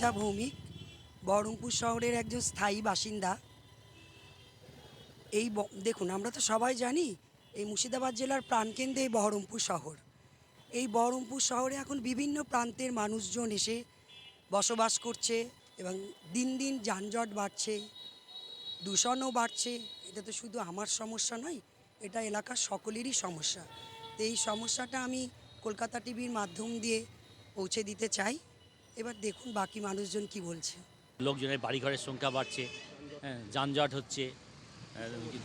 মধুমিতা ভৌমিক, বহরমপুর শহরের একজন স্থায়ী বাসিন্দা। দেখুন, আমরা তো সবাই জানি এই মুর্শিদাবাদ জেলার প্রাণকেন্দ্রে এই বহরমপুর শহর। এই বহরমপুর শহরে এখন বিভিন্ন প্রান্তের মানুষজন এসে বসবাস করছে এবং দিন দিন যানজট বাড়ছে, দূষণও বাড়ছে। এটা তো শুধু আমার সমস্যা নয়, এটা এলাকার সকলেরই সমস্যা। তো এই সমস্যাটা আমি কলকাতা টিভির মাধ্যম দিয়ে পৌঁছে দিতে চাই। এবার দেখুন বাকি মানুষজন কি বলছে। লোকজনের বাড়িঘরের সংখ্যা বাড়ছে, হ্যাঁ, যানজট হচ্ছে,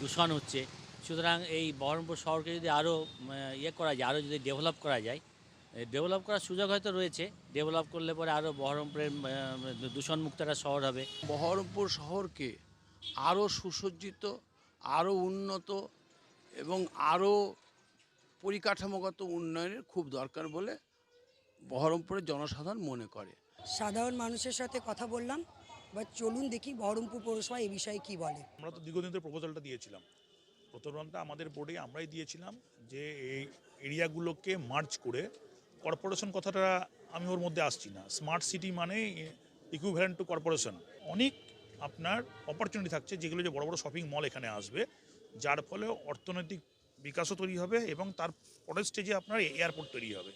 দূষণ হচ্ছে। সুতরাং এই বহরমপুর শহরকে যদি আরও করা যায়, আরও যদি ডেভেলপ করা যায়, ডেভেলপ করার সুযোগ হয়তো রয়েছে। ডেভেলপ করলে পরে আরও বহরমপুরের দূষণমুক্ত একটা শহর হবে। বহরমপুর শহরকে আরও সুসজ্জিত, আরও উন্নত এবং আরও পরিকাঠামোগত উন্নয়নের খুব দরকার বলে বহরমপুরের জনসাধারণ মনে করে। সাধারণ মানুষের সাথে কথা বললাম, বা চলুন দেখি বহরমপুর পৌরসভা এই বিষয়ে কি বলে। আমরা তো দীর্ঘদিন ধরে প্রপোজালটা দিয়েছিলাম, প্রথমটা আমাদের বোর্ডে আমরাই দিয়েছিলাম যে এই এরিয়াগুলোকে মার্জ করে কর্পোরেশন কথাটা আমি ওর মধ্যে আসছি না। স্মার্ট সিটি মানে ইকুইভ্যালেন্ট টু কর্পোরেশন। অনেক আপনার অপরচুনিটি থাকছে, যেগুলো যে বড় বড় শপিং মল এখানে আসবে, যার ফলে অর্থনৈতিক বিকাশও তৈরি হবে এবং তার পরের স্টেজে আপনার এয়ারপোর্ট তৈরি হবে।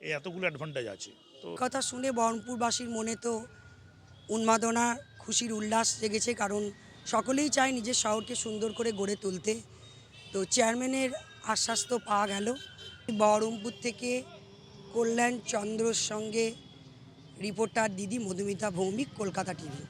এই এতগুলো অ্যাডভান্টেজ আছে। তো কথা শুনে বহরমপুরবাসীর মনে তো উন্মাদনা, খুশির উল্লাস জেগেছে, কারণ সকলেই চায় নিজের শহরকে সুন্দর করে গড়ে তুলতে। তো চেয়ারম্যানের আশ্বাস তো পাওয়া গেল। বহরমপুর থেকে কল্যাণ চন্দ্রর সঙ্গে রিপোর্টার দিদি মধুমিতা ভৌমিক, কলকাতা টিভি।